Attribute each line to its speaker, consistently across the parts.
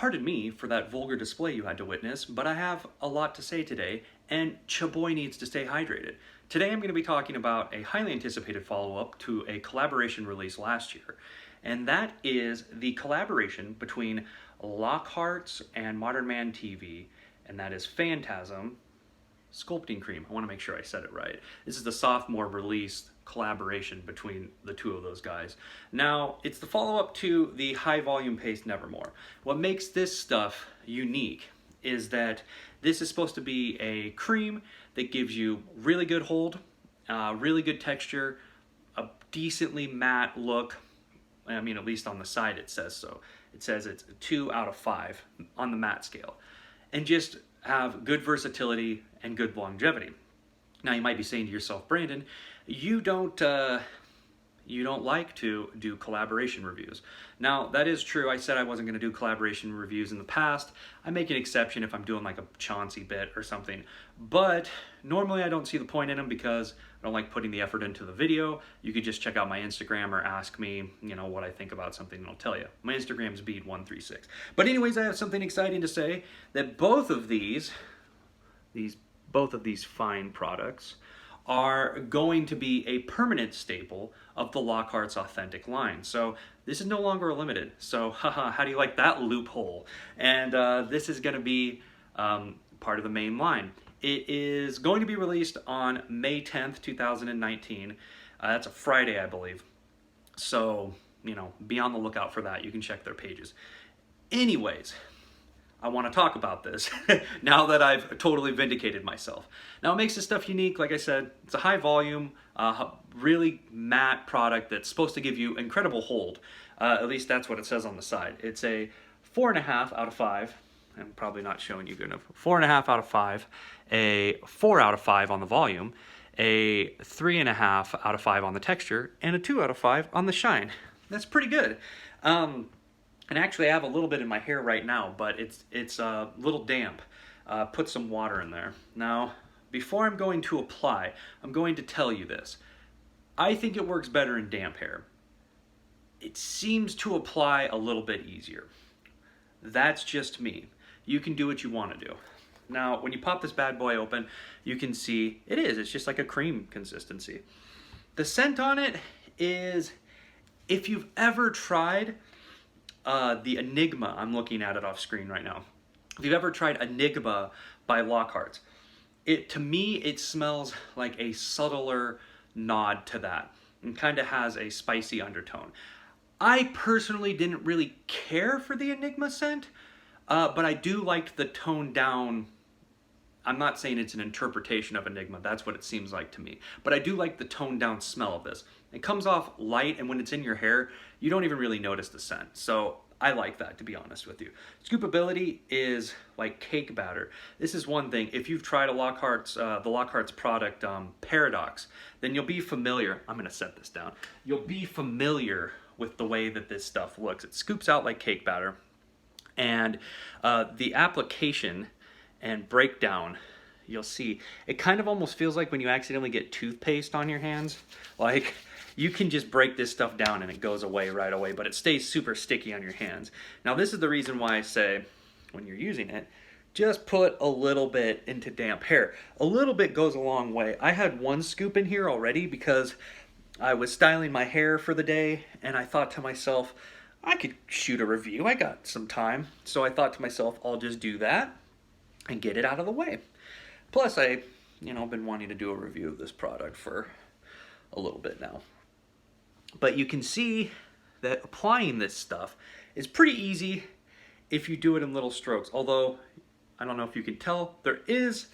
Speaker 1: pardon me for that vulgar display you had to witness, but I have a lot to say today, and chaboy needs to stay hydrated. Today I'm going to be talking about a highly anticipated follow-up to a collaboration release last year, and that is the collaboration between Lockhart and Modern Man TV, and that is Phantasm Sculpting Cream. I want to make sure I said it right. This is the sophomore release collaboration between the two of those guys. Now, it's the follow-up to the high volume paste Nevermore. What makes this stuff unique is that this is supposed to be a cream that gives you really good hold, really good texture, a decently matte look. I mean, at least on the side it says so. It says it's 2 out of 5 on the matte scale. And just have good versatility and good longevity. Now you might be saying to yourself, Brandon, you don't like to do collaboration reviews. Now that is true. I said I wasn't going to do collaboration reviews in the past. I make an exception if I'm doing like a Chauncey bit or something. But normally I don't see the point in them because I don't like putting the effort into the video. You could just check out my Instagram or ask me, what I think about something and I'll tell you. My Instagram's Bead136. But anyways, I have something exciting to say that both of these fine products are going to be a permanent staple of the Lockhart's authentic line. So this is no longer a limited. So how do you like that loophole? And this is going to be part of the main line. It is going to be released on May 10th, 2019. That's a Friday, I believe. So, be on the lookout for that. You can check their pages. Anyways, I want to talk about this now that I've totally vindicated myself. Now, it makes this stuff unique. Like I said, it's a high volume, really matte product that's supposed to give you incredible hold. At least that's what it says on the side. It's a 4.5 out of 5. I'm probably not showing you good enough. 4.5 out of 5, a 4 out of 5 on the volume, a 3.5 out of 5 on the texture, and a 2 out of 5 on the shine. That's pretty good. And actually I have a little bit in my hair right now, but it's a little damp. Put some water in there. Now, before I'm going to apply, I'm going to tell you this. I think it works better in damp hair. It seems to apply a little bit easier. That's just me. You can do what you want to do. Now, when you pop this bad boy open, you can see it's just like a cream consistency. The scent on it is, if you've ever tried the Enigma, I'm looking at it off screen right now. If you've ever tried Enigma by Lockhart, to me, it smells like a subtler nod to that and kind of has a spicy undertone. I personally didn't really care for the Enigma scent, but I do like the toned down. I'm not saying it's an interpretation of Enigma, that's what it seems like to me. But I do like the toned down smell of this. It comes off light, and when it's in your hair, you don't even really notice the scent. So I like that, to be honest with you. Scoopability is like cake batter. This is one thing. If you've tried the Lockhart's product, Paradox, then you'll be familiar. I'm going to set this down. You'll be familiar with the way that this stuff looks. It scoops out like cake batter. And the application and breakdown, you'll see, it kind of almost feels like when you accidentally get toothpaste on your hands. Like, you can just break this stuff down and it goes away right away, but it stays super sticky on your hands. Now, this is the reason why I say, when you're using it, just put a little bit into damp hair. A little bit goes a long way. I had one scoop in here already because I was styling my hair for the day, and I thought to myself, I could shoot a review. I got some time. So I thought to myself, I'll just do that and get it out of the way. Plus, I've been wanting to do a review of this product for a little bit now. But you can see that applying this stuff is pretty easy if you do it in little strokes. Although, I don't know if you can tell, there is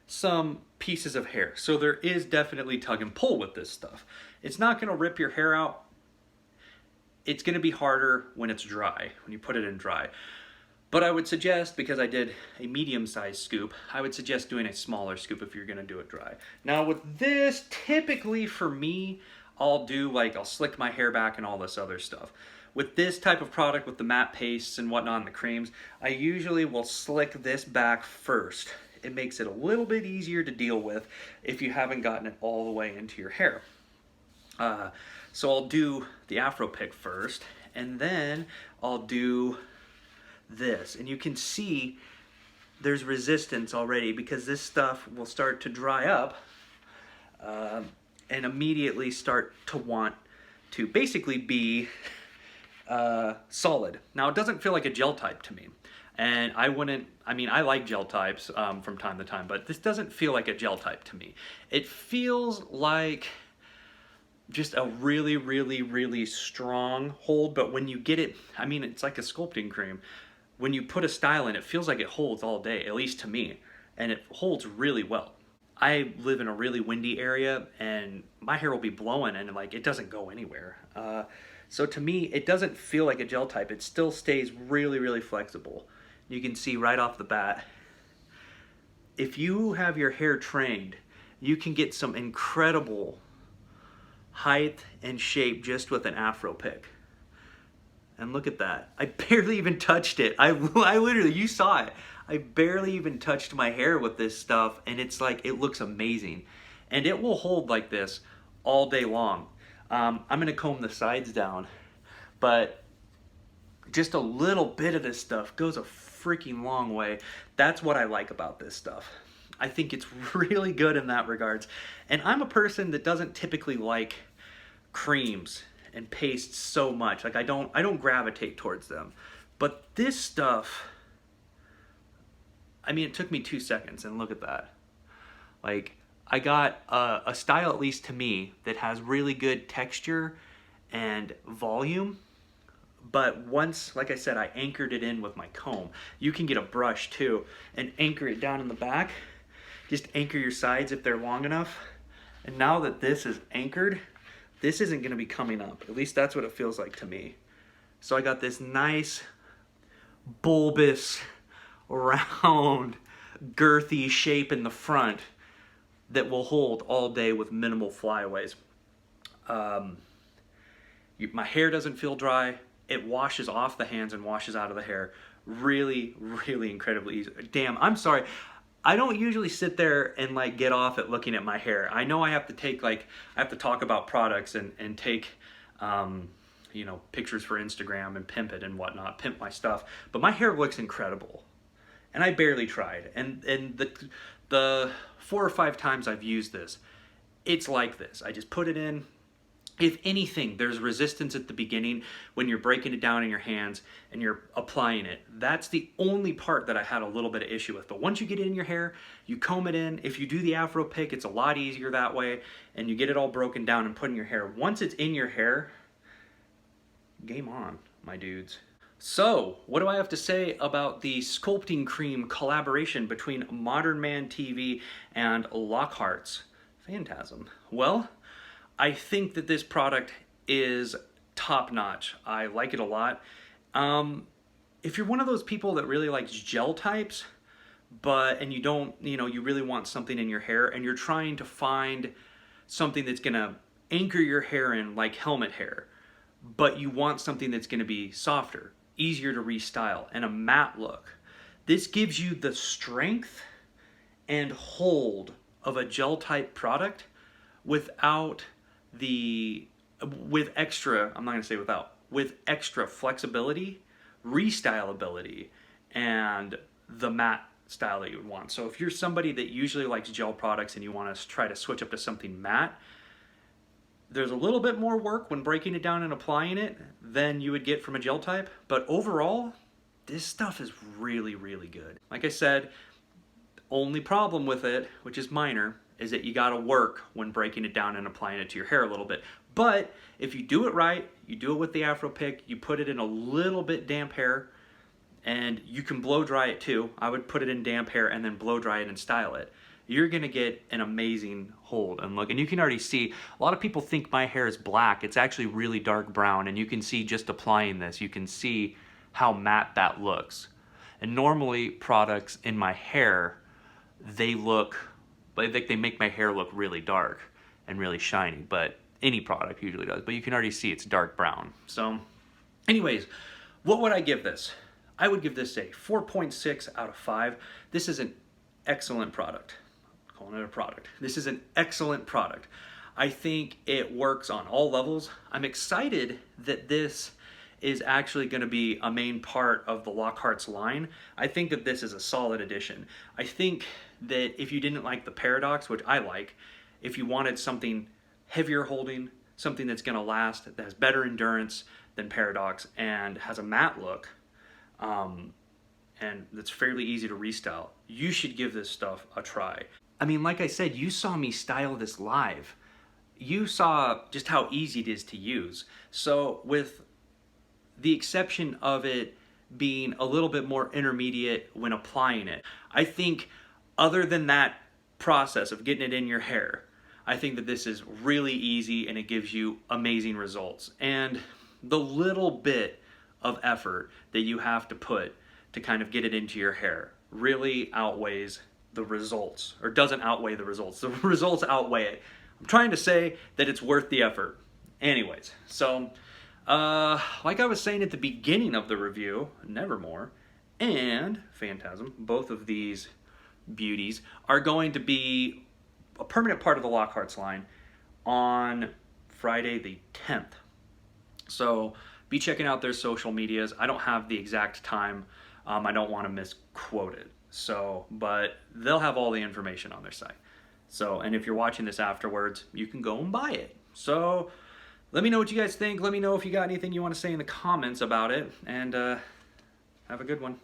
Speaker 1: some pieces of hair. So there is definitely tug and pull with this stuff. It's not going to rip your hair out. It's going to be harder when it's dry, when you put it in dry. But I would suggest, because I did a medium-sized scoop, I would suggest doing a smaller scoop if you're going to do it dry. Now with this, typically for me, I'll slick my hair back and all this other stuff. With this type of product, with the matte pastes and whatnot and the creams, I usually will slick this back first. It makes it a little bit easier to deal with if you haven't gotten it all the way into your hair. So I'll do the Afro pick first, and then I'll do this. And you can see there's resistance already because this stuff will start to dry up and immediately start to want to basically be solid. Now, it doesn't feel like a gel type to me. And I like gel types from time to time, but this doesn't feel like a gel type to me. It feels like just a really, really, really strong hold, but when you get it, it's like a sculpting cream. When you put a style in, it feels like it holds all day, at least to me, and it holds really well. I live in a really windy area, and my hair will be blowing, and like it doesn't go anywhere. So to me, it doesn't feel like a gel type. It still stays really, really flexible. You can see right off the bat, if you have your hair trained, you can get some incredible height and shape just with an afro pick. And look at that. I barely even touched it. I literally, you saw it. I barely even touched my hair with this stuff, and it's like, it looks amazing. And it will hold like this all day long. I'm gonna comb the sides down, but just a little bit of this stuff goes a freaking long way. That's what I like about this stuff. I think it's really good in that regards. And I'm a person that doesn't typically like creams and pastes so much. Like I don't gravitate towards them. But this stuff, it took me 2 seconds, and look at that. Like, I got a style, at least to me, that has really good texture and volume. But once, like I said, I anchored it in with my comb. You can get a brush too and anchor it down in the back. Just anchor your sides if they're long enough. And now that this is anchored, this isn't going to be coming up. At least that's what it feels like to me. So I got this nice, bulbous, round, girthy shape in the front that will hold all day with minimal flyaways. My hair doesn't feel dry. It washes off the hands and washes out of the hair really, really incredibly easy. Damn, I'm sorry. I don't usually sit there and like get off at looking at my hair. I know I have to take I have to talk about products and take pictures for Instagram and pimp it and whatnot, pimp my stuff. But my hair looks incredible. And I barely tried. And the 4 or 5 times I've used this, it's like this. I just put it in. If anything, there's resistance at the beginning when you're breaking it down in your hands and you're applying it. That's the only part that I had a little bit of issue with. But once you get it in your hair, you comb it in. If you do the afro pick, it's a lot easier that way. And you get it all broken down and put in your hair. Once it's in your hair, game on, my dudes. So, what do I have to say about the Sculpting Cream collaboration between Modern Man TV and Lockhart's Phantasm? Well, I think that this product is top-notch. I like it a lot. If you're one of those people that really likes gel types, and you don't, you really want something in your hair, and you're trying to find something that's gonna anchor your hair in like helmet hair, but you want something that's gonna be softer, easier to restyle, and a matte look. This gives you the strength and hold of a gel type product without with extra flexibility, restylability, and the matte style that you would want. So if you're somebody that usually likes gel products and you want to try to switch up to something matte, there's a little bit more work when breaking it down and applying it than you would get from a gel type, but overall, this stuff is really, really good. Like I said, only problem with it, which is minor, is that you gotta work when breaking it down and applying it to your hair a little bit. But if you do it right, you do it with the afro pick, you put it in a little bit damp hair, and you can blow dry it too. I would put it in damp hair and then blow dry it and style it. You're gonna get an amazing hold and look. And you can already see, a lot of people think my hair is black. It's actually really dark brown, and you can see just applying this, you can see how matte that looks. And normally products in my hair, they make my hair look really dark and really shiny, but any product usually does. But you can already see it's dark brown. So anyways, what would I give this? I would give this a 4.6 out of 5. This is an excellent product. I'm calling it a product. This is an excellent product. I think it works on all levels. I'm excited that this is actually going to be a main part of the Lockhart's line, I think that this is a solid addition. I think that if you didn't like the Paradox, which I like, if you wanted something heavier holding, something that's going to last, that has better endurance than Paradox, and has a matte look, and that's fairly easy to restyle, you should give this stuff a try. I mean, like I said, you saw me style this live. You saw just how easy it is to use. So with the exception of it being a little bit more intermediate when applying it, I think other than that process of getting it in your hair, I think that this is really easy and it gives you amazing results. And the little bit of effort that you have to put to kind of get it into your hair really outweighs the results, or doesn't outweigh the results. The results outweigh it. I'm trying to say that it's worth the effort. Anyways, so like I was saying at the beginning of the review, Nevermore and Phantasm, both of these beauties are going to be a permanent part of the Lockhart's line on Friday the 10th. So be checking out their social medias. I don't have the exact time. I don't want to misquote it. So, but they'll have all the information on their site. So, and if you're watching this afterwards, you can go and buy it. So, let me know what you guys think. Let me know if you got anything you want to say in the comments about it. And have a good one.